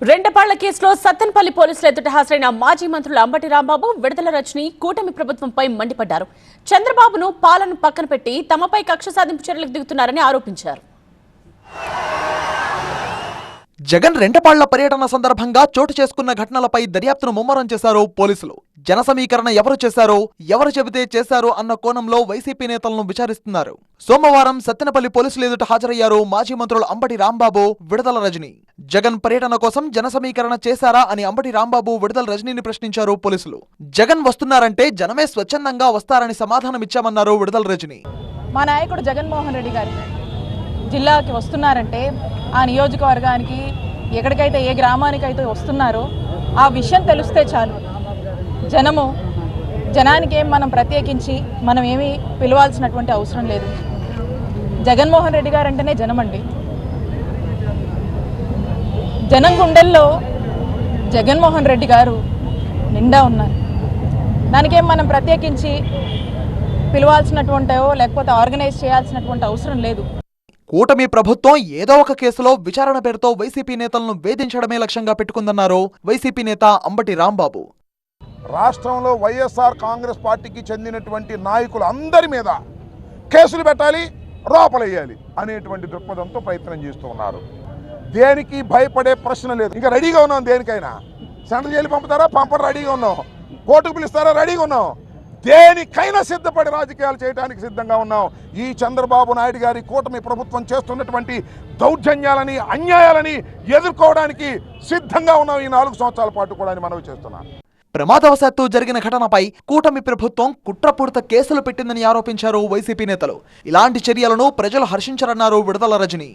రెండపాళ్ల కేసులో సత్తెనపల్లి పోలీసులు ఎదుట హాజరైన మాజీ మంత్రులు అంబటి రాంబాబు, విడుదల రజని కూటమి ప్రభుత్వంపై మండిపడ్డారు. చంద్రబాబును పాలన పక్కన పెట్టి తమపై కక్ష సాధింపు చర్యలకు దిగుతున్నారని ఆరోపించారు. జగన్ రెండపాళ్ల పర్యటన సందర్భంగా చోటు చేసుకున్న ఘటనలపై దర్యాప్తును ముమ్మరం చేశారు పోలీసులు. జన సమీకరణ ఎవరు చేశారో, ఎవరు చెబితే చేశారో అన్న కోణంలో వైసీపీ నేతలను విచారిస్తున్నారు. సోమవారం సత్తెనపల్లి పోలీసులు ఎదుట హాజరయ్యారు మాజీ మంత్రులు అంబటి రాంబాబు, విడుదల రజని. జగన్ పర్యటన కోసం జన సమీకరణ చేశారా అని అంబటి రాంబాబు, విడుదల రజనీని ప్రశ్నించారు పోలీసులు. జగన్ వస్తున్నారంటే జనమే స్వచ్ఛందంగా వస్తారని సమాధానమిచ్చామన్నారు విడుదల రజని. మా నాయకుడు జగన్మోహన్ రెడ్డి గారు జిల్లాకి వస్తున్నారంటే ఆ నియోజకవర్గానికి ఎక్కడికైతే ఏ గ్రామానికైతే వస్తున్నారో ఆ విషయం తెలిస్తే చాలు. జనానికి ఏం మనం ప్రత్యేకించి మనం ఏమీ పిలవాల్సినటువంటి అవసరం లేదు. జగన్మోహన్ రెడ్డి గారు అంటేనే జనం అండి. జనం గుండెల్లో జగన్మోహన్ రెడ్డి గారు నిండా ఉన్నారు. దానికేం మనం ప్రత్యేకించి పిలవాల్సినటువంటివో లేకపోతే ఆర్గనైజ్ చేయాల్సినటువంటి అవసరం లేదు. కూటమి ప్రభుత్వం ఏదో ఒక కేసులో విచారణ పేరుతో వైసీపీ నేతలను వేధించడమే లక్ష్యంగా పెట్టుకుందన్నారు వైసీపీ నేత అంబటి రాంబాబు. రాష్ట్రంలో వైఎస్ఆర్ కాంగ్రెస్ పార్టీకి చెందినటువంటి నాయకులు అందరి మీద కేసులు పెట్టాలి, లోపలేయాలి అనేటువంటి దృక్పథంతో ప్రయత్నం చేస్తూ ఉన్నారు. దేనికి భయపడే ప్రశ్న లేదు. ఇంకా రెడీగా ఉన్నాం. దేనికైనా సెంట్రల్ జైలు పంపుతారా, పంపరు, రెడీగా ఉన్నాం. కోర్టుకు పిలుస్తారా, రెడీగా ఉన్నాం. దేనికైనా సిద్ధపడి రాజకీయాలు చేయడానికి సిద్ధంగా ఉన్నాం. ఈ చంద్రబాబు నాయుడు గారి కూటమి ప్రభుత్వం చేస్తున్నటువంటి దౌర్జన్యాలని, అన్యాయాలని ఎదుర్కోవడానికి సిద్ధంగా ఉన్నాం. ఈ 4 సంవత్సరాల పాటు కూడా మనవి చేస్తున్నాం. ప్రమాదవశాత్తు జరిగిన ఘటనపై కూటమి ప్రభుత్వం కుట్రపూరిత కేసులు పెట్టిందని ఆరోపించారు వైసీపీ నేతలు. ఇలాంటి చర్యలను ప్రజలు హర్షించరన్నారు విడుదల రజని.